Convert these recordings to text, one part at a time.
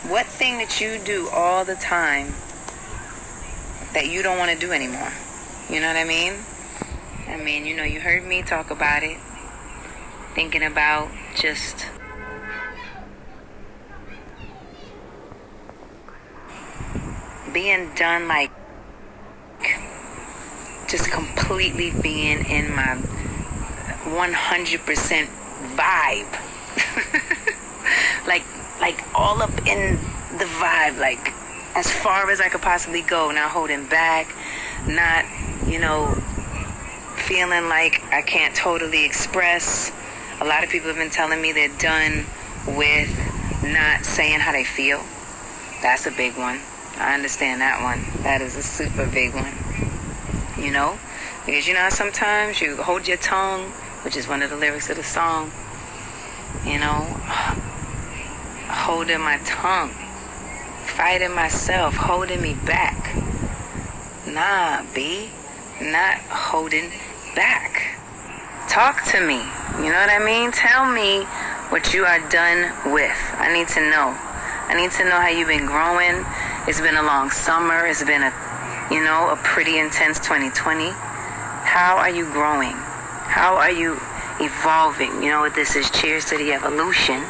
What thing that you do all the time that you don't want to do anymore? You know what I mean? I mean, you know, you heard me talk about it. Thinking about just being done, like just completely being in my 100% vibe. like all up in the vibe, like as far as I could possibly go, not holding back, not, you know, feeling like I can't totally express. A lot of people have been telling me they're done with not saying how they feel. That's a big one. I understand that one. That is a super big one. You know? Because you know how sometimes you hold your tongue, which is one of the lyrics of the song. You know? Holding my tongue. Fighting myself. Holding me back. Nah, B. Not holding back. Talk to me. You know what I mean? Tell me what you are done with. I need to know. I need to know how you've been growing. It's been a long summer. It's been a pretty intense 2020. How are you growing? How are you evolving? You know what this is? Cheers to the evolution.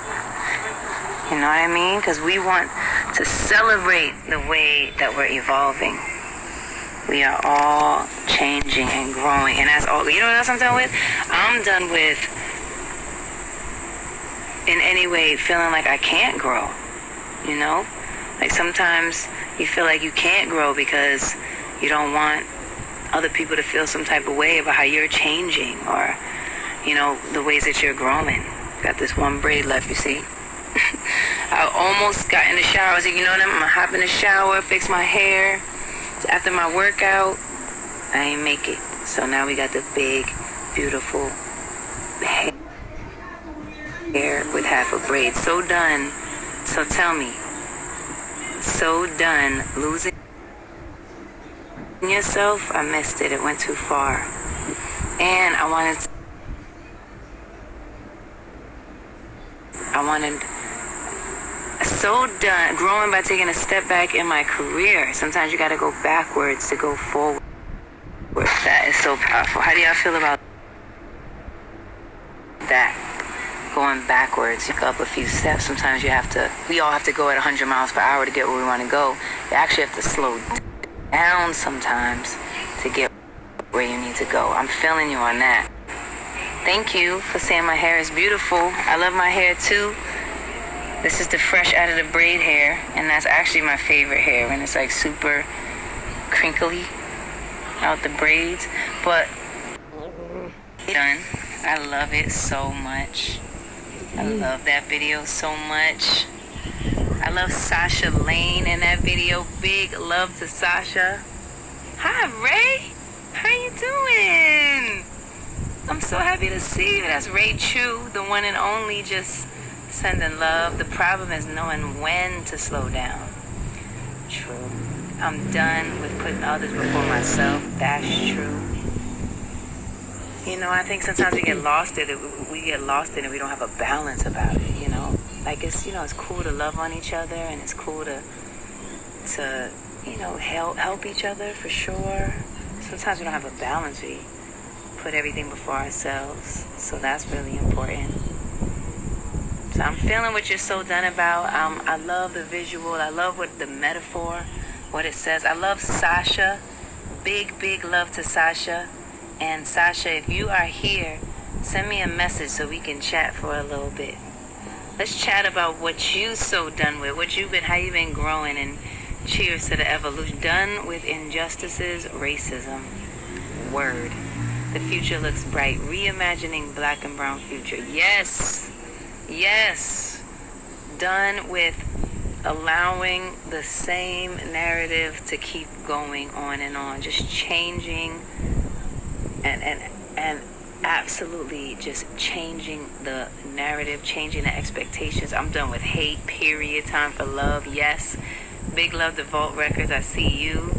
You know what I mean? Because we want to celebrate the way that we're evolving. We are all changing and growing. And that's all. You know what else I'm done with? I'm done with, in any way, feeling like I can't grow. You know? Like sometimes you feel like you can't grow because you don't want other people to feel some type of way about how you're changing or, you know, the ways that you're growing. Got this one braid left, you see? I almost got in the shower. I was like, you know what? I'm going to hop in the shower, fix my hair. After my workout, I ain't make it. So now we got the big, beautiful hair with half a braid. So done. So tell me. So done losing yourself. I missed it. It went too far. And I wanted so done growing by taking a step back in my career. Sometimes you got to go backwards to go forward. That is so powerful. How do y'all feel about that? Going backwards, you go up a few steps. Sometimes we all have to go at 100 miles per hour to get where we want to go. You actually have to slow down sometimes to get where you need to go. I'm feeling you on that. Thank you for saying my hair is beautiful. I love my hair too. This is the fresh out of the braid hair, and that's actually my favorite hair, and it's like super crinkly out the braids, but done. I love it so much. I love that video so much. I love Sasha Lane in that video. Big love to Sasha. Hi, Ray. How you doing? I'm so happy to see you. That's Ray Chu, the one and only, just sending love. The problem is knowing when to slow down. True. I'm done with putting others before myself. That's true. You know, I think sometimes we get lost in it. We get lost in it. We don't have a balance about it, you know. Like it's cool to love on each other, and it's cool to help each other for sure. Sometimes we don't have a balance. We put everything before ourselves. So that's really important. So I'm feeling what you're so done about. I love the visual. I love what the metaphor, what it says. I love Sasha. Big, big love to Sasha. And Sasha, if you are here, send me a message so we can chat for a little bit. Let's chat about what you so done with, how you been growing, and cheers to the evolution. Done with injustices, racism. Word. The future looks bright. Reimagining black and brown future. Yes. Yes. Done with allowing the same narrative to keep going on and on. Just changing and absolutely just changing the narrative, changing the expectations. I'm done with hate, period. Time for love. Yes. Big love to Vault Records. I see you.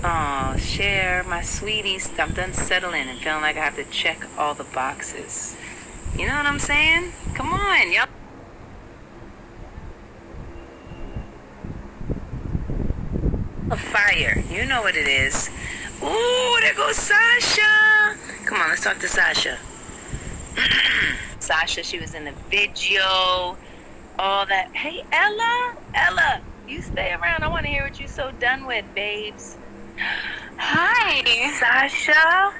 Oh, share my sweeties. I'm done settling and feeling like I have to check all the boxes. You know what I'm saying? Come on, y'all. Fire. You know what it is. Ooh, there goes Sasha. Come on, let's talk to Sasha. Sasha, she was in the video. All that. Hey, Ella, you stay around. I want to hear what you're so done with, babes. Hi. Sasha.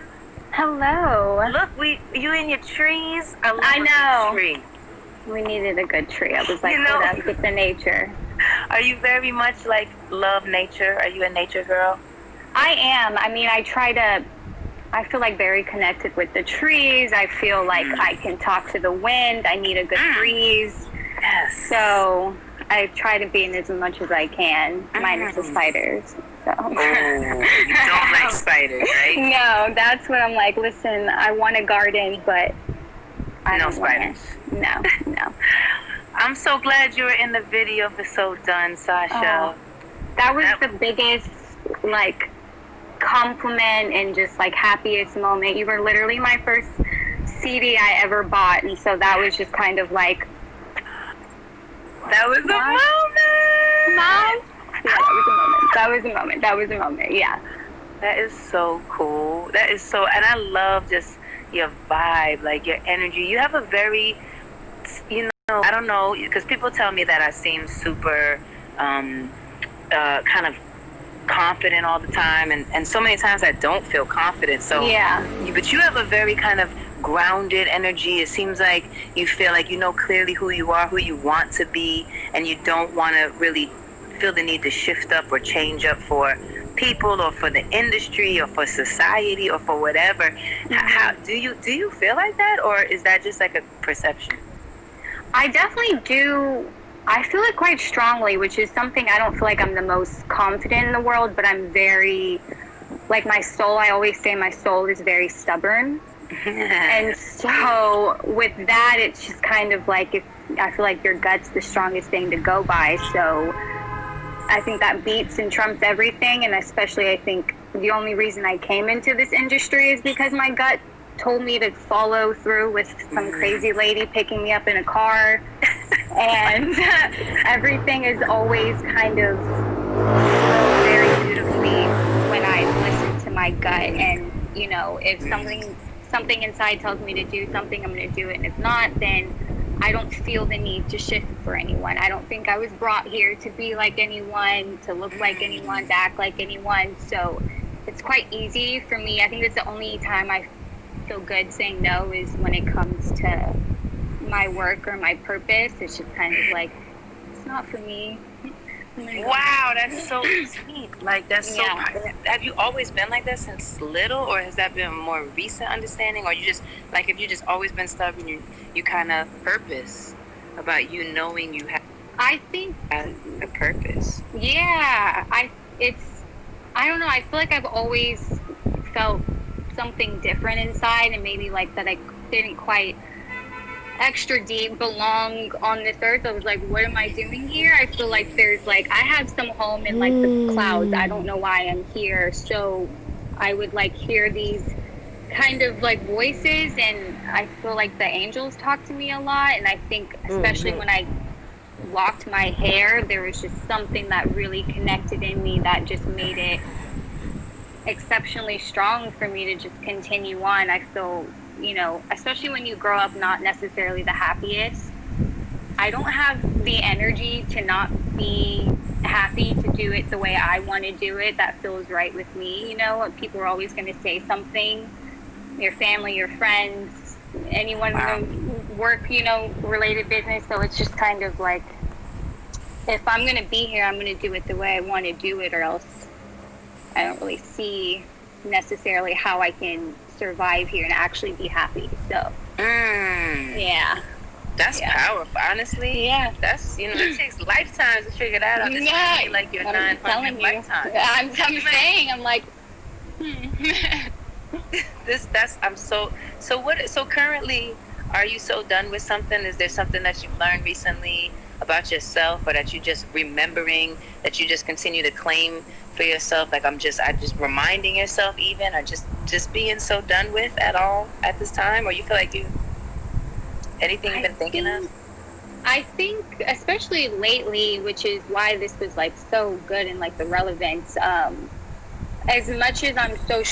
Hello. Look, you in your trees. I know. Tree. We needed a good tree. I was like, You know- hold up, get the nature. Are you very much like love nature? Are you a nature girl? I am. I mean, I feel like very connected with the trees. I feel like I can talk to the wind. I need a good breeze. Yes. So I try to be in as much as I can, minus the spiders. So. Oh, you don't like spiders, right? No, that's what I'm like. Listen, I want a garden, but I No don't want spiders. it. No. I'm so glad you were in the video for So Done, Sasha. Oh, that was the biggest, like, compliment and just, like, happiest moment. You were literally my first CD I ever bought, and so that was just kind of like... That was a moment! Mom? Yeah, that was a moment, yeah. That is so cool. That is so... And I love just your vibe, like, your energy. You have a very... You know, I don't know, because people tell me that I seem super kind of confident all the time, and so many times I don't feel confident. So yeah, but you have a very kind of grounded energy. It seems like you feel like you know clearly who you are, who you want to be, and you don't want to really feel the need to shift up or change up for people or for the industry or for society or for whatever. How do you feel like that, or is that just like a perception? I definitely do. I feel it quite strongly, which is something I don't feel like I'm the most confident in the world, but I'm very, like my soul, I always say my soul is very stubborn. And so with that, it's just kind of like, I feel like your gut's the strongest thing to go by. So I think that beats and trumps everything. And especially I think the only reason I came into this industry is because my gut told me to follow through with some crazy lady picking me up in a car. And everything is always kind of very beautifully when I listen to my gut. And, you know, if something inside tells me to do something, I'm going to do it. And if not, then I don't feel the need to shift for anyone. I don't think I was brought here to be like anyone, to look like anyone, to act like anyone. So it's quite easy for me. I think that's the only time I feel good saying no is when it comes to my work or my purpose. It's just kind of like, it's not for me. Wow, that's so sweet. Like, that's so... Yeah. Have you always been like that since little, or has that been a more recent understanding? Or you just, like, if you just always been stubborn, you kind of purpose about you knowing you have I think a purpose? Yeah, I don't know, I feel like I've always felt something different inside, and maybe like that I didn't quite extra deep belong on this earth. I was like, what am I doing here? I feel like there's like, I have some home in like the clouds. I don't know why I'm here. So I would like hear these kind of like voices, and I feel like the angels talk to me a lot. And I think especially when I locked my hair, there was just something that really connected in me that just made it exceptionally strong for me to just continue on. I feel, you know, especially when you grow up not necessarily the happiest, I don't have the energy to not be happy to do it the way I want to do it. That feels right with me. You know, people are always going to say something, your family, your friends, anyone in work, you know, related business. So it's just kind of like, if I'm going to be here, I'm going to do it the way I want to do it, or else I don't really see necessarily how I can survive here and actually be happy. So yeah, that's powerful, honestly. Yeah, that's, you know, it takes lifetimes to figure that out. It's yeah, like your I'm 900 telling you. lifetimes. I'm saying, I'm like so currently, are you so done with something? Is there something that you've learned recently about yourself, or that you just remembering, that you just continue to claim for yourself? Like, I just reminding yourself, even, or just being so done with at all at this time? Or you feel like anything you've been thinking of? I think, especially lately, which is why this was like so good and like the relevance. As much as I'm so